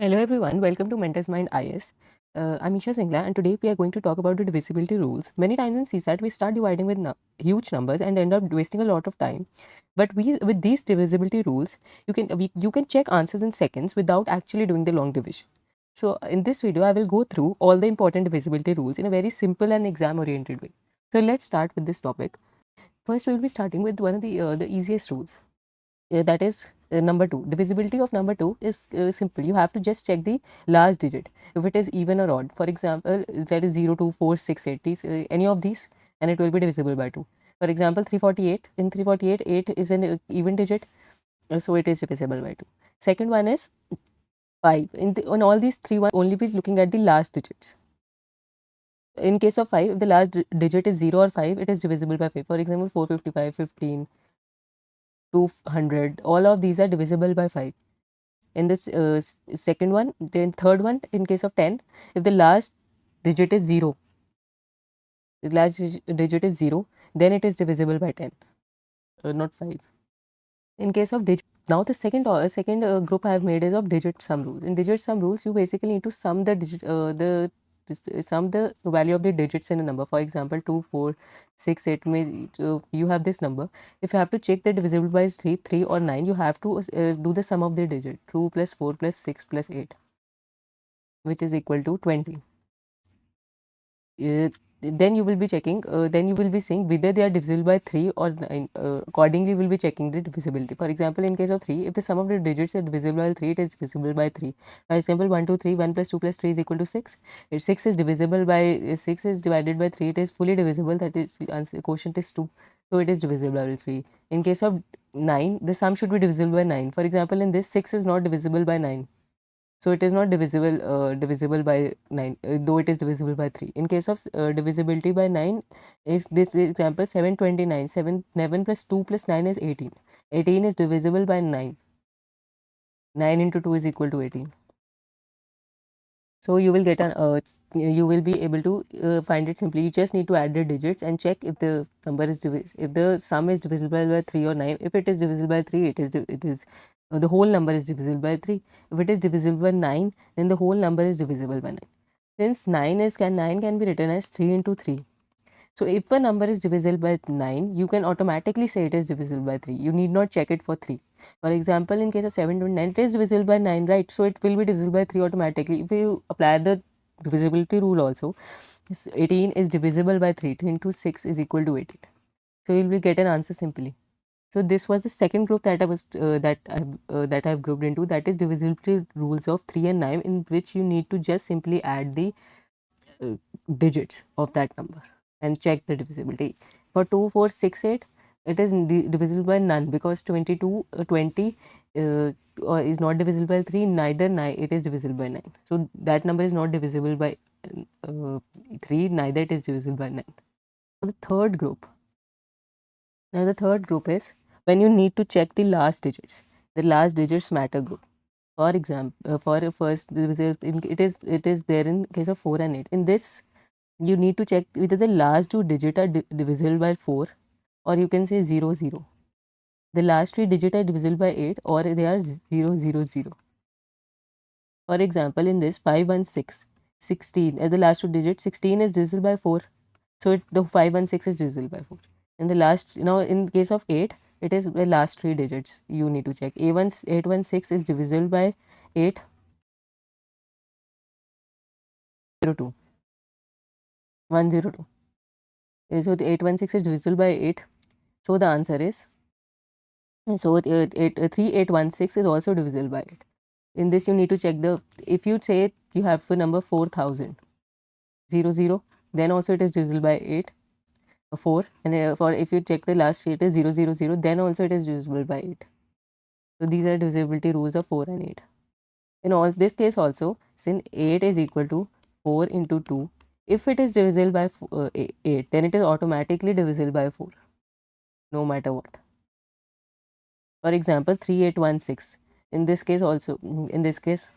Hello everyone, welcome to MentorsMindIAS. I'm Isha Singla and today we are going to talk about the divisibility rules. Many times in CSAT we start dividing with huge numbers and end up wasting a lot of time. But with these divisibility rules, you can check answers in seconds without actually doing the long division. So in this video, I will go through all the important divisibility rules in a very simple and exam oriented way. So let's start with this topic. First, we will be starting with one of the easiest rules. That is number 2. Divisibility of number 2 is simple. You have to just check the last digit if it is even or odd. For example, that is 0, 2, 4, 6, 8. These any of these and it will be divisible by 2. For example, 348. In 348, 8 is an even digit, so it is divisible by 2. Second one is 5. On all these three, one only be looking at the last digits. In case of 5, if the last digit is 0 or 5, it is divisible by 5. For example, 455, 15, 200, all of these are divisible by 5. In this second one, then third one, in case of 10, if the last digit is 0, the last digit is 0, then it is divisible by 10, not 5. In case of digit, now the second group I have made is of digit sum rules. In digit sum rules, you basically need to sum the digit sum the value of the digits in a number. For example, 2, 4, 6, 8 may you have this number. If you have to check the divisible by 3 or 9, you have to do the sum of the digit 2 plus 4 plus 6 plus 8, which is equal to 20. Then you will be checking, then you will be seeing whether they are divisible by 3 or 9. Accordingly, we will be checking the divisibility. For example, in case of 3, if the sum of the digits are divisible by 3, it is divisible by 3. For example, 1, 2, 3, 1 plus 2 plus 3 is equal to 6. If 6 is divisible by 6 is divided by 3, it is fully divisible. That is, answer quotient is 2. So it is divisible by 3. In case of 9, the sum should be divisible by 9. For example, in this 6 is not divisible by 9. So it is not divisible by 9, though it is divisible by 3. In case of divisibility by 9, is this example 729. 7 plus 2 plus 9 is 18. 18 is divisible by 9. 9 into 2 is equal to 18. So you will get you will be able to find it simply. You just need to add the digits and check if the number is if the sum is divisible by 3 or 9. If it is divisible by 3, it is the whole number is divisible by 3. If it is divisible by 9, then the whole number is divisible by 9. Since 9 can be written as 3 into 3. So if a number is divisible by 9, you can automatically say it is divisible by 3. You need not check it for 3. For example, in case of 729, it is divisible by 9, right? So it will be divisible by 3 automatically. If you apply the divisibility rule also, 18 is divisible by 3. 3 into 6 is equal to 18. So you will get an answer simply. So this was the second group that I've grouped into, that is divisibility rules of 3 and 9, in which you need to just simply add the digits of that number and check the divisibility. For 2, 4, 6, 8, it is divisible by none, because 20 is not divisible by 3, neither 9 it is divisible by 9. So that number is not divisible by 3, neither it is divisible by 9. The third group. Now the third group is when you need to check the last digits. The last digits matter group. For example, for a first, it is there in case of 4 and 8. In this, you need to check whether the last two digits are divisible by 4, or you can say 0, 0. The last three digits are divisible by 8, or they are 0, 0, 0. For example, in this 5, 1, 6, 16, the last two digits, 16 is divisible by 4. So the 5, 1, 6 is divisible by 4. In the last, now in case of 8, it is the last three digits you need to check. 816 is divisible by 8, 02, 102. So the 816 is divisible by 8. So the answer is, so 3816 is also divisible by 8. In this, you need to check the, if you say you have a number 4000, 00, then also it is divisible by 8, 4. And for if you check the last three, it is 000, then also it is divisible by 8. So these are divisibility rules of 4 and 8. In all this case also, since 8 is equal to 4 into 2, if it is divisible by 8, then it is automatically divisible by 4, no matter what. For example, 3816. In this case also, in this case,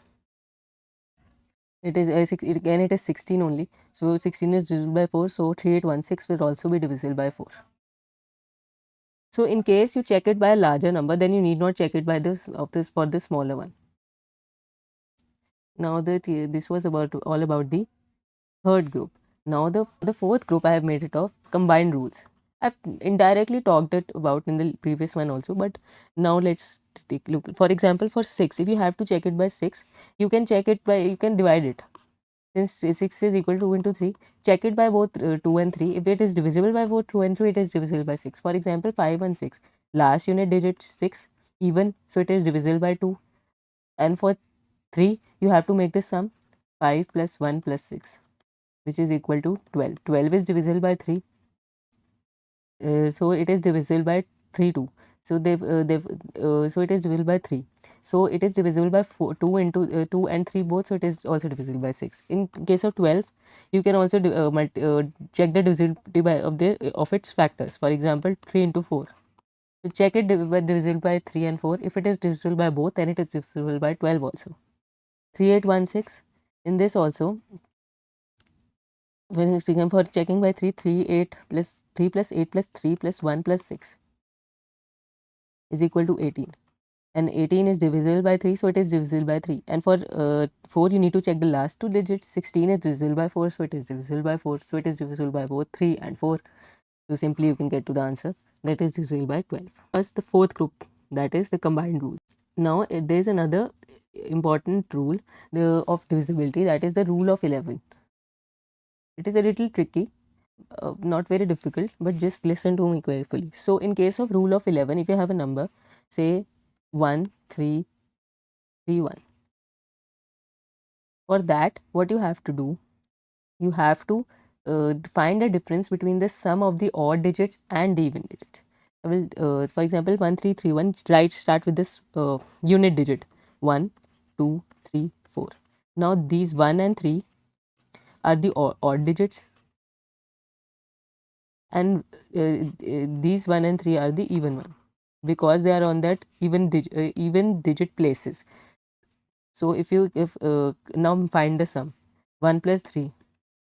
it is again it is 16 only. So 16 is divisible by 4. So 3816 will also be divisible by 4. So in case you check it by a larger number, then you need not check it by this for the smaller one. Now that this was about all about the third group. Now the fourth group I have made it of combined rules. I've indirectly talked it about in the previous one also, but now let's take a look. For example, for 6, if you have to check it by 6, you can divide it. Since 6 is equal to 2 into 3, check it by both 2 and 3. If it is divisible by both 2 and 3, it is divisible by 6. For example, 5 and 6. Last unit digit 6, even, so it is divisible by 2. And for 3, you have to make the sum 5 plus 1 plus 6, which is equal to 12. 12 is divisible by 3, so it is divisible by 3 too. So so it is divisible by 3. So it is divisible by 4, 2 into 2 and 3 both. So it is also divisible by 6. In case of 12, you can also check the divisibility of its factors. For example, 3 into 4. So check it divisible by 3 and 4. If it is divisible by both, then it is divisible by 12 also. 3816. In this also, for checking by 3, 3, 8 plus 3 plus 8 plus 3 plus 1 plus 6 is equal to 18. And 18 is divisible by 3, so it is divisible by 3. And for 4, you need to check the last two digits. 16 is divisible by 4, so it is divisible by 4. So it is divisible by both 3 and 4. So simply you can get to the answer, that is divisible by 12. First, the fourth group, that is the combined rule. Now there is another important rule of divisibility, that is the rule of 11. It is a little tricky, not very difficult, but just listen to me carefully. So in case of rule of 11, if you have a number, say 1, 3, 3, 1. For that, what you have to do, you have to find a difference between the sum of the odd digits and the even digits. I will, for example, 1, 3, 3, 1, start with this unit digit 1, 2, 3, 4. Now these 1 and 3 are the odd digits, and these 1 and 3 are the even one, because they are on that even digit places. So if now find the sum, 1 plus 3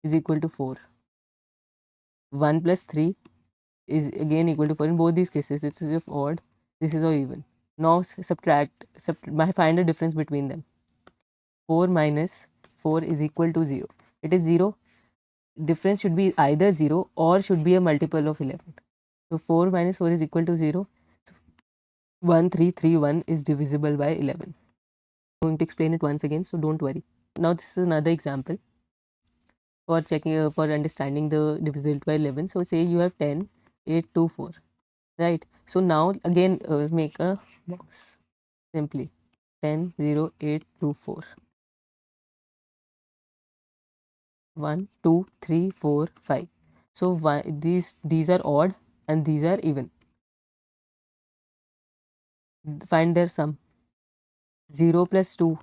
is equal to 4, 1 plus 3 is again equal to 4. In both these cases, this is of odd, this is of even. Now find the difference between them. 4 minus 4 is equal to 0. It is 0. Difference should be either 0 or should be a multiple of 11. So 4 minus 4 is equal to 0. 1331 is divisible by 11. I'm going to explain it once again, so don't worry. Now this is another example for checking for understanding the divisibility by 11. So say you have 10, 8, 2, 4, right? So now again make a box, simply 10, 0, 8, 2, 4. 1, 2, 3, 4, 5. So these are odd and these are even. Find their sum. 0 plus 2.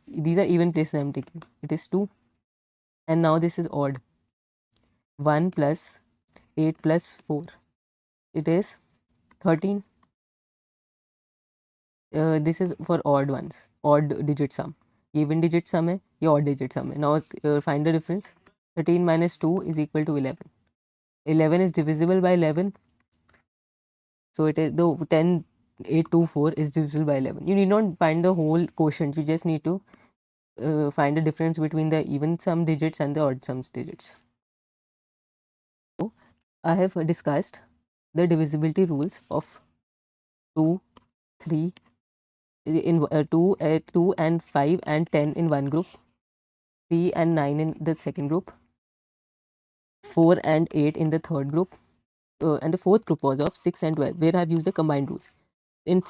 These are even places I am taking. It is 2. And now this is odd. 1 plus 8 plus 4. It is 13. This is for odd ones. Odd digit sum. Even digit sum है, ये odd digit sum है. Now find the difference. 13 minus 2 is equal to 11. 11 is divisible by 11. So it is the 10, 8, 2, 4 is divisible by 11. You need not find the whole quotient. You just need to find the difference between the even sum digits and the odd sum digits. So I have discussed the divisibility rules of 2, 3, in 2 and 5 and 10 in one group, 3 and 9 in the second group, 4 and 8 in the third group, and the fourth group was of 6 and 12, where I have used the combined rules. In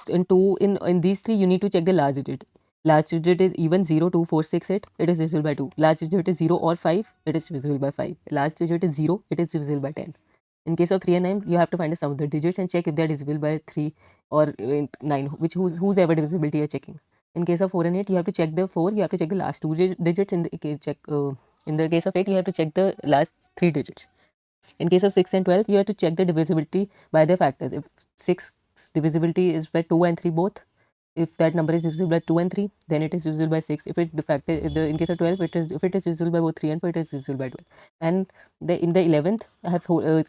these three, you need to check the last digit. Last digit is even 0, 2, 4, 6, 8, it is divisible by 2. Last digit is 0 or 5, it is divisible by 5. Last digit is 0, it is divisible by 10. In case of 3 and 9, you have to find the sum of the digits and check if they are divisible by 3 or 9, whose ever divisibility you are checking. In case of 4 and 8, you have to check the 4, you have to check the last two digits. In the case of 8, you have to check the last 3 digits. In case of 6 and 12, you have to check the divisibility by the factors. If 6 divisibility is by 2 and 3 both, if that number is divisible by 2 and 3, then it is divisible by 6. If it in case of 12, if it is divisible by both 3 and 4, it is divisible by 12. And in the 11th,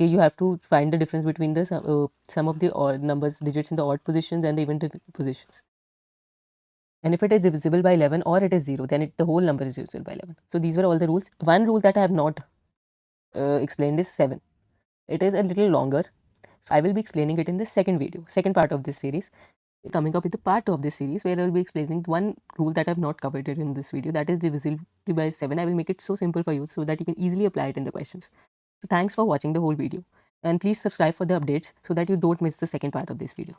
you have to find the difference between the sum of the odd numbers digits in the odd positions and the even positions. And if it is divisible by 11 or it is 0, then the whole number is divisible by 11. So these were all the rules. One rule that I have not explained is 7. It is a little longer. So I will be explaining it in the second video, second part of this series. Coming up with the part of this series where I will be explaining one rule that I have not covered it in this video, that is divisibility by 7. I will make it so simple for you so that you can easily apply it in the questions. So thanks for watching the whole video, and please subscribe for the updates so that you don't miss the second part of this video.